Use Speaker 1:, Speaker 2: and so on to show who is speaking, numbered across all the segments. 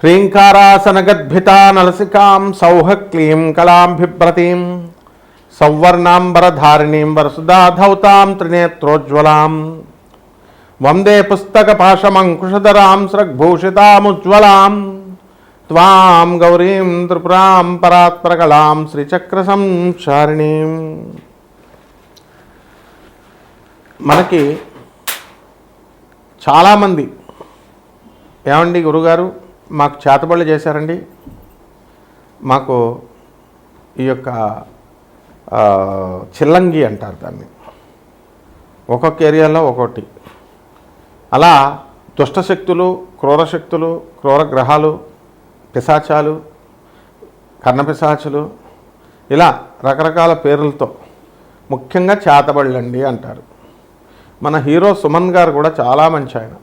Speaker 1: హ్రీంకారాసనగద్భితా నలసికాం సౌహక్లీం కళాం బిభ్రతీం సౌవర్ణాంబరధారిణీం వరసుధాధౌతాం త్రినేత్రోజ్వలాం వందే పుస్తకపాశమంకుశధరాం స్రగ్భూషితాముజ్వలాం త్వాం గౌరీం త్రిపురాం పరాత్పరకళాం శ్రీచక్రసంచారిణీం. మనకి చాలామంది ఏమండి గురుగారు మాకు చేతబడులు చేశారండి, మాకు ఈ యొక్క చిల్లంగి అంటారు దాన్ని, ఒక్కొక్క ఏరియాలో ఒక్కొక్కటి, అలా దుష్టశక్తులు, క్రూరశక్తులు, క్రూర గ్రహాలు, పిశాచాలు, కర్ణపిశాచులు, ఇలా రకరకాల పేర్లతో ముఖ్యంగా చేతబడులండి అంటారు. మన హీరో సుమన్ గారు కూడా చాలా మంచి ఆయన.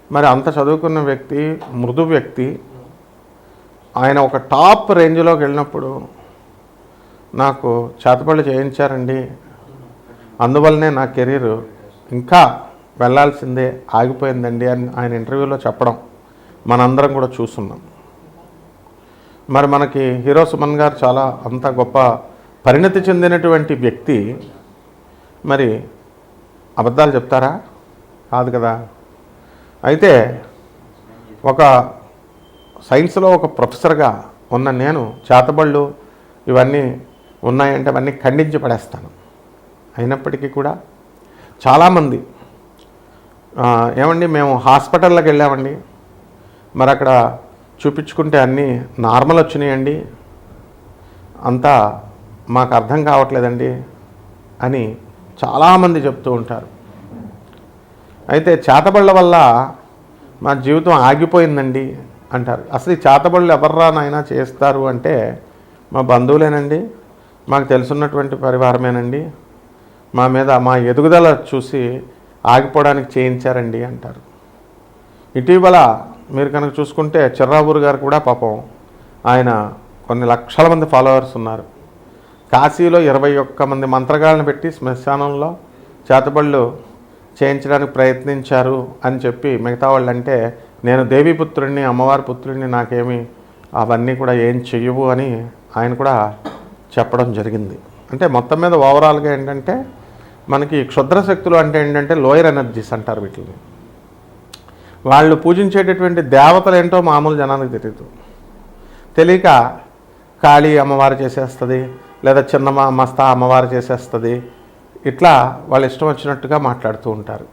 Speaker 1: మరి అంత చదువుకున్న వ్యక్తి, మృదు వ్యక్తి, ఆయన ఒక టాప్ రేంజ్లోకి వెళ్ళినప్పుడు నాకు చేతబడులు చేయించారండి, అందువల్లనే నా కెరీర్ ఇంకా వెళ్ళాల్సిందే ఆగిపోయిందండి అని ఆయన ఇంటర్వ్యూలో చెప్పడం మనందరం కూడా చూస్తున్నాం. మరి మనకి హీరో సుమన్ గారు చాలా అంత గొప్ప పరిణతి చెందినటువంటి వ్యక్తి మరి అబద్ధాలు చెప్తారా? కాదు కదా. అయితే ఒక సైన్స్లో ఒక ప్రొఫెసర్గా ఉన్న నేను చేతబళ్ళు ఇవన్నీ ఉన్నాయంటే అవన్నీ ఖండించి పడేస్తాను. అయినప్పటికీ కూడా చాలామంది ఏమండి మేము హాస్పిటల్లోకి వెళ్ళామండి, మరి అక్కడ చూపించుకుంటే అన్నీ నార్మల్ వచ్చినాయండి, అంతా మాకు అర్థం కావట్లేదండి అని చాలామంది చెప్తూ ఉంటారు. అయితే చేతబళ్ళ వల్ల మా జీవితం ఆగిపోయిందండి అంటారు. అసలు ఈ చేతబళ్ళు ఎవర్రా నాయనా చేస్తారు అంటే మా బంధువులేనండి, మాకు తెలుసున్నటువంటి పరివారమేనండి, మా మీద మా ఎదుగుదల చూసి ఆగిపోవడానికి చేయించారండి అంటారు. ఇటీవల మీరు కనుక చూసుకుంటే చిర్రావూరు గారు కూడా పాపం ఆయన కొన్ని లక్షల మంది ఫాలోవర్స్ ఉన్నారు. కాశీలో 21 మంది మంత్రగాళ్ళని పెట్టి శ్మశానంలో చేతబళ్ళు చేయించడానికి ప్రయత్నించారు అని చెప్పి మిగతా వాళ్ళు అంటే నేను దేవీపుత్రుడిని, అమ్మవారి పుత్రుడిని, నాకేమి అవన్నీ కూడా ఏం చెయ్యవు అని ఆయన కూడా చెప్పడం జరిగింది. అంటే మొత్తం మీద ఓవరాల్గా ఏంటంటే మనకి క్షుద్ర శక్తులు అంటే ఏంటంటే లోయర్ ఎనర్జీస్ అంటారు వీటిని. వాళ్ళు పూజించేటటువంటి దేవతలు ఏంటో మామూలు జనానికి తెలియదు. తెలియక కాళీ అమ్మవారు చేసేస్తుంది, లేదా చిన్న మస్తా అమ్మవారు చేసేస్తుంది, ఇట్లా వాళ్ళు ఇష్టం వచ్చినట్టుగా మాట్లాడుతూ ఉంటారు.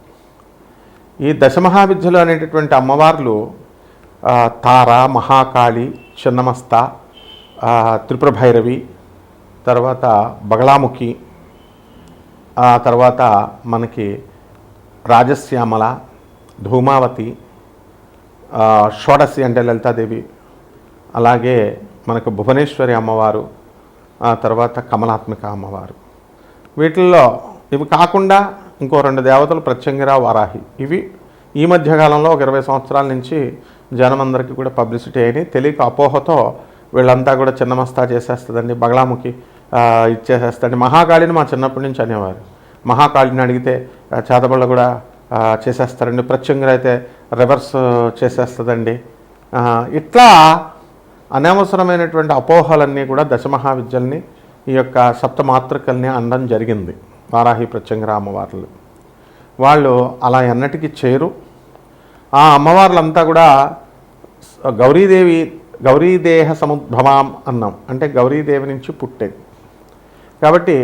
Speaker 1: ఈ దశమహావిద్యలు అనేటటువంటి అమ్మవార్లు తార, మహాకాళి, చిన్నమస్త, త్రిపుర భైరవి, తర్వాత బగళాముఖి, ఆ తర్వాత మనకి రాజశ్యామల, ధూమావతి, షోడశి అంటే లలితాదేవి, అలాగే మనకు భువనేశ్వరి అమ్మవారు, ఆ తర్వాత కమలాత్మిక అమ్మవారు. వీటిల్లో ఇవి కాకుండా ఇంకో 2 దేవతలు ప్రత్యంగిర, వారాహి. ఇవి ఈ మధ్యకాలంలో ఒక 20 సంవత్సరాల నుంచి జనమందరికీ కూడా పబ్లిసిటీ అయినాయి. తెలియక అపోహతో వీళ్ళంతా కూడా చిన్నమస్తా చేసేస్తుందండి, బగళాముఖి ఇచ్చేసేస్తుంది. మహాకాళిని మా చిన్నప్పటి నుంచి అనేవారు. మహాకాళిని అడిగితే చేతబళ్ళు కూడా చేసేస్తారండి, ప్రత్యంగిర అయితే రివర్స్ చేసేస్తుందండి. ఇట్లా అనవసరమైనటువంటి అపోహలన్నీ కూడా దశమహావిద్యల్ని, ఈ యొక్క సప్తమాతృకల్ని అనడం జరిగింది. వారాహి, ప్రత్యంగిర అమ్మవార్లు వాళ్ళు అలా ఎన్నటికీ చేరు. ఆ అమ్మవార్లంతా కూడా గౌరీదేహ సముద్భవాం అన్నాం, అంటే గౌరీదేవి నుంచి పుట్టేది. కాబట్టి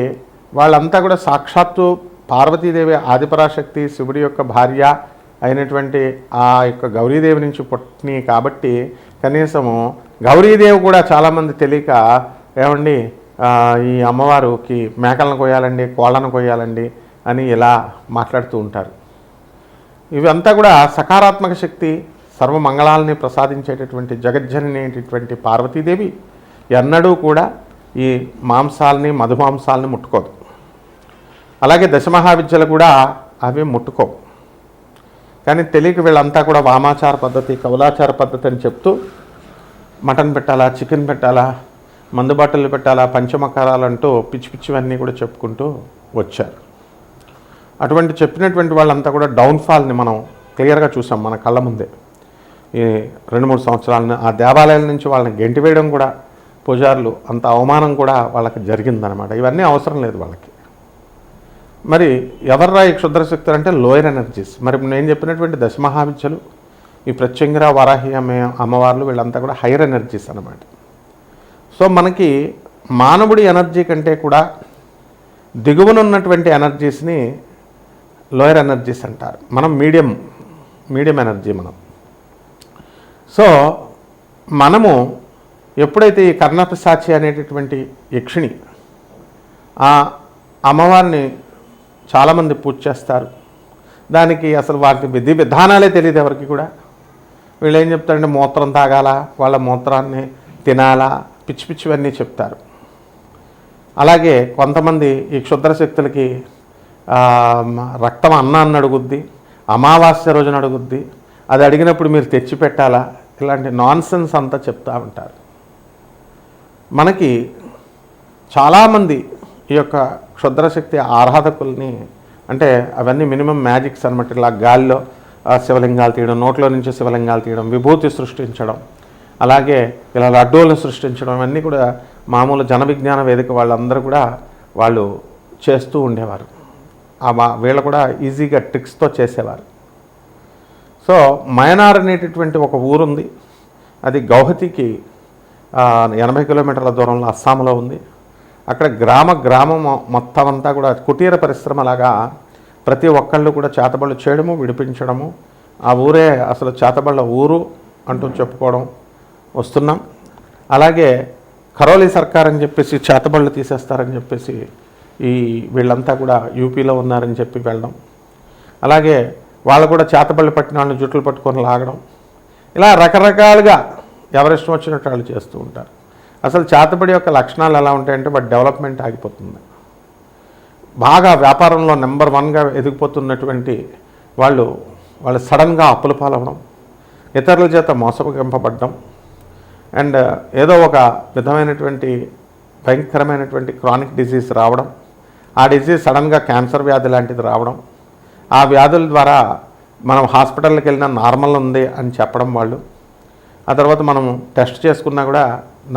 Speaker 1: వాళ్ళంతా కూడా సాక్షాత్తు పార్వతీదేవి, ఆదిపరాశక్తి, శివుడి యొక్క భార్య అయినటువంటి ఆ యొక్క గౌరీదేవి నుంచి పుట్టినాయి. కాబట్టి కనీసము గౌరీదేవి కూడా చాలామంది తెలియక ఏమండి ఈ అమ్మవారికి మేకలను కొయ్యాలండి, కోళ్ళను కొయ్యాలండి అని ఇలా మాట్లాడుతూ ఉంటారు. ఇవంతా కూడా సకారాత్మక శక్తి, సర్వమంగళాలని ప్రసాదించేటటువంటి జగజ్జనని అనేటటువంటి పార్వతీదేవి ఎన్నడూ కూడా ఈ మాంసాలని, మధుమాంసాలని ముట్టుకోదు. అలాగే దశమహావిద్యలు కూడా అవి ముట్టుకోవు. కానీ తెలియక వీళ్ళంతా కూడా వామాచార పద్ధతి, కౌలాచార పద్ధతి అని చెప్తూ మటన్ పెట్టాలా, చికెన్ పెట్టాలా, మందు బాటలు పెట్టాలా, పంచమకారాలంటూ పిచ్చి పిచ్చివన్నీ కూడా చెప్పుకుంటూ వచ్చారు. అటువంటి చెప్పినటువంటి వాళ్ళంతా కూడా డౌన్ఫాల్ని మనం క్లియర్గా చూసాం మన కళ్ళ ముందే. ఈ 2-3 సంవత్సరాలను ఆ దేవాలయాల నుంచి వాళ్ళని గెంటివేయడం కూడా పూజారులు అంత అవమానం కూడా వాళ్ళకి జరిగిందనమాట. ఇవన్నీ అవసరం లేదు వాళ్ళకి. మరి ఎవర్రా ఈ క్షుద్ర శక్తులు అంటే లోయర్ ఎనర్జీస్. మరి నేను చెప్పినటువంటి దశమహావిద్యలు, ఈ ప్రత్యంగిర వరాహి అమ్మవార్లు వీళ్ళంతా కూడా హైయర్ ఎనర్జీస్ అన్నమాట. సో మనకి మానవుడి ఎనర్జీ కంటే కూడా దిగువనున్నటువంటి ఎనర్జీస్ని లోయర్ ఎనర్జీస్ అంటారు. మనం మీడియం ఎనర్జీ మనం. సో మనము ఎప్పుడైతే ఈ కర్ణపిశాచి అనేటటువంటి యక్షిణి ఆ అమ్మవారిని చాలామంది పూజ చేస్తారు, దానికి అసలు వాటి విధి విధానాలే తెలియదు ఎవరికి కూడా. వీళ్ళు ఏం చెప్తారంటే మూత్రం తాగాల, వాళ్ళ మూత్రాన్ని తినాలా, పిచ్చి పిచ్చివన్నీ చెప్తారు. అలాగే కొంతమంది ఈ క్షుద్ర శక్తులకి రక్తం అన్నాన్ని అడుగుద్ది, అమావాస్య రోజున అడుగుద్ది, అది అడిగినప్పుడు మీరు తెచ్చి పెట్టాలా, ఇలాంటి నాన్సెన్స్ అంతా చెప్తూ ఉంటారు. మనకి చాలామంది ఈ యొక్క క్షుద్రశక్తి ఆరాధకుల్ని, అంటే అవన్నీ మినిమం మ్యాజిక్స్ అనమాట. ఇలా గాలిలో శివలింగాలు తీయడం, నోట్లో నుంచి శివలింగాలు తీయడం, విభూతి సృష్టించడం, అలాగే ఇలా లడ్డూలను సృష్టించడం, ఇవన్నీ కూడా మామూలు జన విజ్ఞాన వేదిక వాళ్ళందరూ కూడా వాళ్ళు చేస్తూ ఉండేవారు. వీళ్ళు కూడా ఈజీగా ట్రిక్స్తో చేసేవారు. సో మయనార్ అనేటటువంటి ఒక ఊరుంది, అది గౌహతికి 80 కిలోమీటర్ల దూరంలో అస్సాంలో ఉంది. అక్కడ గ్రామం మొత్తం అంతా కూడా కుటీర పరిశ్రమలాగా ప్రతి ఒక్కళ్ళు కూడా చేతబళ్ళు చేయడము, విడిపించడము, ఆ ఊరే అసలు చేతబళ్ళ ఊరు అంటూ చెప్పుకోవడం వస్తున్నాం. అలాగే కరోలి సర్కార్ అని చెప్పేసి చేతబళ్ళు తీసేస్తారని చెప్పేసి వీళ్ళంతా కూడా యూపీలో ఉన్నారని చెప్పి వెళ్ళడం, అలాగే వాళ్ళు కూడా చేతబళ్ళు పట్టిన వాళ్ళని జుట్లు పట్టుకొని లాగడం, ఇలా రకరకాలుగా ఎవరిష్టం వచ్చినట్టు వాళ్ళు చేస్తూ ఉంటారు. అసలు చేతబడి యొక్క లక్షణాలు ఎలా ఉంటాయంటే వాటి డెవలప్మెంట్ ఆగిపోతుంది. బాగా వ్యాపారంలో నెంబర్ 1గా ఎదిగిపోతున్నటువంటి వాళ్ళు సడన్గా అప్పుల పాలవడం, ఇతరుల చేత మోసగింపబడడం, అండ్ ఏదో ఒక విధమైనటువంటి భయంకరమైనటువంటి క్రానిక్ డిసీజ్ రావడం, ఆ డిసీజ్ సడన్గా క్యాన్సర్ వ్యాధి లాంటిది రావడం, ఆ వ్యాధుల ద్వారా మనం హాస్పిటల్కి వెళ్ళినా నార్మల్ ఉంది అని చెప్పడం వాళ్ళు, ఆ తర్వాత మనం టెస్ట్ చేసుకున్నా కూడా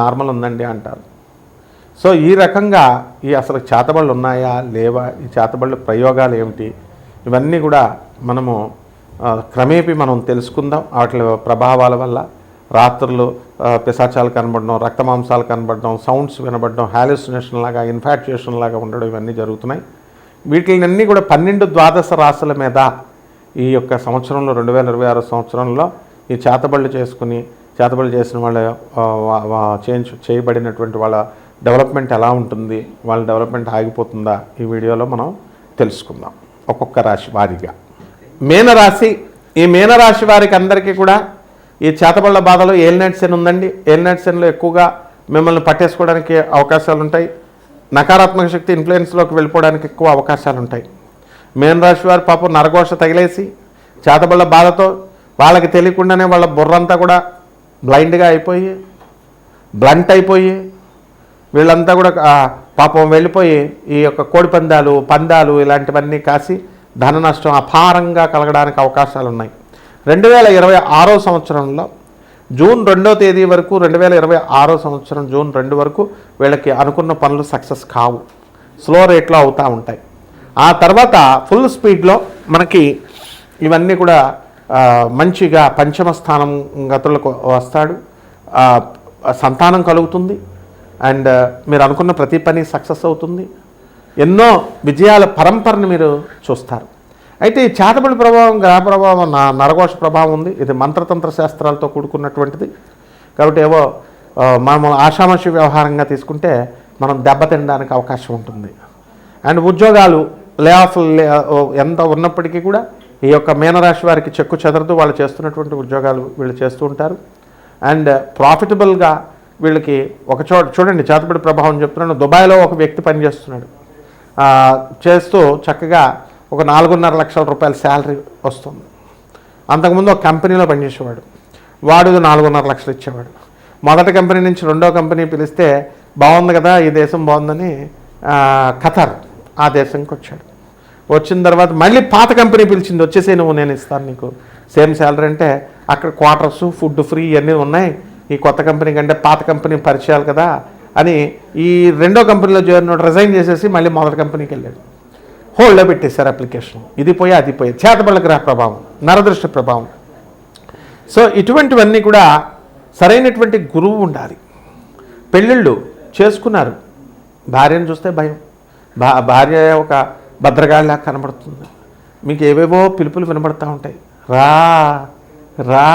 Speaker 1: నార్మల్ ఉందండి అంటారు. సో ఈ రకంగా అసలు చేతబళ్ళు ఉన్నాయా లేవా, ఈ చేతబళ్ళు ప్రయోగాలు ఏమిటి, ఇవన్నీ కూడా మనము క్రమేపీ మనం తెలుసుకుందాం. వాటి ప్రభావాల వల్ల రాత్రులు పిశాచాలు కనబడడం, రక్తమాంసాలు కనబడడం, సౌండ్స్ వినబడడం, హాలుసినేషన్ లాగా, ఇన్ఫాక్చుయేషన్ లాగా ఉండడం, ఇవన్నీ జరుగుతున్నాయి. వీటిని కూడా 12 ద్వాదశ రాశుల మీద ఈ యొక్క సంవత్సరంలో 2026 సంవత్సరంలో ఈ చేతబళ్ళు చేసిన వాళ్ళ చేయబడినటువంటి వాళ్ళ డెవలప్మెంట్ ఎలా ఉంటుంది, వాళ్ళ డెవలప్మెంట్ ఆగిపోతుందా, ఈ వీడియోలో మనం తెలుసుకుందాం ఒక్కొక్క రాశి వారీగా. మీనరాశి, ఈ మీనరాశి వారికి అందరికీ కూడా ఈ చేతబళ్ళ బాధలో ఏలినాటి శని ఉందండి. ఏలినాటి శనిలో ఎక్కువగా మిమ్మల్ని పట్టేసుకోవడానికి అవకాశాలు ఉంటాయి. నకారాత్మక శక్తి ఇన్ఫ్లుయెన్స్లోకి వెళ్ళిపోవడానికి ఎక్కువ అవకాశాలు ఉంటాయి. మీనరాశి వారు పాపం నరఘోష తగిలేసి చేతబళ్ళ బాధతో వాళ్ళకి తెలియకుండానే వాళ్ళ బుర్రంతా కూడా బ్లైండ్గా అయిపోయి బ్లంట్ అయిపోయి వీళ్ళంతా కూడా పాపం వెళ్ళిపోయి ఈ యొక్క కోడి పందాలు ఇలాంటివన్నీ కాసి ధన నష్టం అపారంగా కలగడానికి అవకాశాలు ఉన్నాయి. 2026 సంవత్సరంలో జూన్ 2వ తేదీ వరకు, 2026 సంవత్సరం జూన్ 2 వరకు వీళ్ళకి అనుకున్న పనులు సక్సెస్ కావు, స్లో రేట్లో అవుతూ ఉంటాయి. ఆ తర్వాత ఫుల్ స్పీడ్లో మనకి ఇవన్నీ కూడా మంచిగా పంచమ స్థానం గతులకు వస్తాడు, సంతానం కలుగుతుంది, అండ్ మీరు అనుకున్న ప్రతి పని సక్సెస్ అవుతుంది, ఎన్నో విజయాల పరంపరని మీరు చూస్తారు. అయితే ఈ చేతబడి ప్రభావం, గ్రహ ప్రభావం, నరఘోష ప్రభావం ఉంది. ఇది మంత్రతంత్ర శాస్త్రాలతో కూడుకున్నటువంటిది. కాబట్టి ఏవో మనం ఆషామాషి వ్యవహారంగా తీసుకుంటే మనం దెబ్బతినడానికి అవకాశం ఉంటుంది. అండ్ ఉద్యోగాలు లే ఆఫ్ ఎంత ఉన్నప్పటికీ కూడా ఈ యొక్క మీనరాశి వారికి చెక్కు చెదరదు, వాళ్ళు చేస్తున్నటువంటి ఉద్యోగాలు వీళ్ళు చేస్తూ ఉంటారు. అండ్ ప్రాఫిటబుల్గా వీళ్ళకి ఒక చూడండి చేతబడి ప్రభావం చెప్తున్నాను. దుబాయ్లో ఒక వ్యక్తి పనిచేస్తున్నాడు, చేస్తూ చక్కగా ఒక 4.5 లక్షల రూపాయల శాలరీ వస్తుంది. అంతకుముందు ఒక కంపెనీలో పనిచేసేవాడు, వాడు 4.5 లక్షలు ఇచ్చేవాడు. మొదటి కంపెనీ నుంచి రెండో కంపెనీ పిలిస్తే బాగుంది కదా, ఈ దేశం బాగుందని ఖతర్ ఆ దేశంకి వచ్చాడు. వచ్చిన తర్వాత మళ్ళీ పాత కంపెనీ పిలిచింది, వచ్చేసే నువ్వు నేను ఇస్తాను నీకు సేమ్ శాలరీ అంటే అక్కడ క్వార్టర్స్, ఫుడ్ ఫ్రీ ఇవన్నీ ఉన్నాయి. ఈ కొత్త కంపెనీ కంటే పాత కంపెనీ పరిచయాలు కదా అని ఈ రెండో కంపెనీలో చేరిన రిజైన్ చేసేసి మళ్ళీ మొదటి కంపెనీకి వెళ్ళాడు. హోల్డ్లో పెట్టేశారు అప్లికేషన్. ఇది పోయి అది పోయి, చేతబళ్ళ గ్రహ ప్రభావం, నరదృష్టి ప్రభావం. సో ఇటువంటివన్నీ కూడా సరైనటువంటి గురువు ఉండాలి. పెళ్ళిళ్ళు చేసుకున్నారు, భార్యను చూస్తే భయం, భార్య ఒక భద్రగాడిలా కనబడుతుంది. మీకు ఏవేవో పిలుపులు వినబడతా ఉంటాయి, రా రా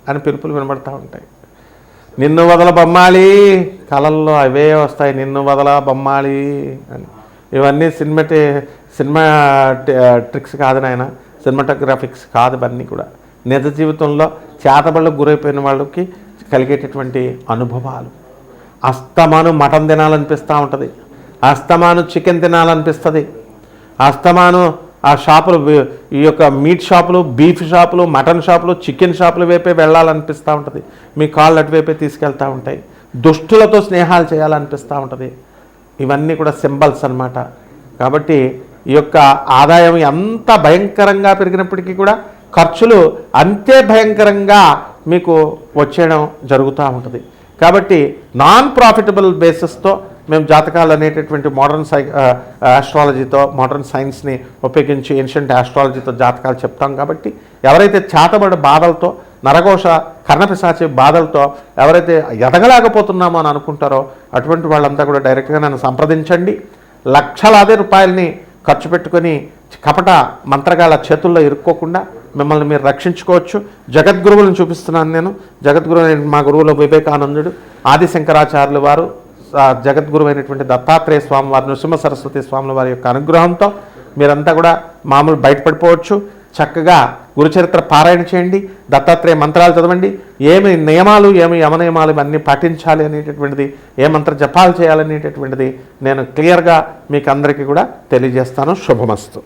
Speaker 1: అని పిలుపులు వినబడతా ఉంటాయి. నిన్ను వదల బొమ్మాలి, కళల్లో అవే వస్తాయి, నిన్ను వదల బొమ్మాలి అని. ఇవన్నీ సినిమా ట్రిక్స్ కాదు నాయన, సినిమాటోగ్రాఫిక్స్ కాదు. ఇవన్నీ కూడా నిజ జీవితంలో చేతబళ్ళకు గురైపోయిన వాళ్ళకి కలిగేటటువంటి అనుభవాలు. అస్తమాను మటన్ తినాలనిపిస్తూ ఉంటుంది, అస్తమాను చికెన్ తినాలనిపిస్తుంది, అస్తమాను ఆ షాపులు, ఈ యొక్క మీట్ షాపులు, బీఫ్ షాపులు, మటన్ షాపులు, చికెన్ షాపుల వైపే వెళ్ళాలనిపిస్తూ ఉంటుంది. మీ కాళ్ళు అటువైపే తీసుకెళ్తూ ఉంటాయి. దుష్టులతో స్నేహాలు చేయాలనిపిస్తూ ఉంటుంది. ఇవన్నీ కూడా సింబల్స్ అన్నమాట. కాబట్టి ఈ యొక్క ఆదాయం ఎంత భయంకరంగా పెరిగినప్పటికీ కూడా ఖర్చులు అంతే భయంకరంగా మీకు వచ్చేయడం జరుగుతూ ఉంటుంది. కాబట్టి నాన్ ప్రాఫిటబుల్ బేసిస్తో మేము జాతకాలు అనేటటువంటి మోడర్న్ ఆస్ట్రాలజీతో, మోడర్న్ సైన్స్ని ఉపయోగించి ఏన్షియంట్ ఆస్ట్రాలజీతో జాతకాలు చెప్తాం. కాబట్టి ఎవరైతే చేతబడి బాధలతో, నరఘోష కర్ణపిశాచి బాధలతో ఎవరైతే ఎదగలేకపోతున్నామో అని అనుకుంటారో అటువంటి వాళ్ళంతా కూడా డైరెక్ట్గా నన్ను సంప్రదించండి. లక్షలాది రూపాయలని ఖర్చు పెట్టుకొని కపట మంత్రగాళ్ళ చేతుల్లో ఇరుక్కోకుండా మిమ్మల్ని మీరు రక్షించుకోవచ్చు. జగద్గురువులను చూపిస్తున్నాను నేను. జగద్గురువు మా గురువులు వివేకానందుడు, ఆది శంకరాచార్యులు వారు, జగద్గురువు అయినటువంటి దత్తాత్రేయ స్వామి వారి, నృసింహ సరస్వతి స్వాముల వారి యొక్క అనుగ్రహంతో మీరంతా కూడా మామూలు బయటపడిపోవచ్చు. చక్కగా గురుచరిత్ర పారాయణ చేయండి, దత్తాత్రేయ మంత్రాలు చదవండి. ఏమి నియమాలు, ఏమి యమనియమాలు ఇవన్నీ పాటించాలి అనేటటువంటిది, ఏ మంత్ర జపాలు చేయాలనేటటువంటిది నేను క్లియర్గా మీకు అందరికీ కూడా తెలియజేస్తాను. శుభమస్తు.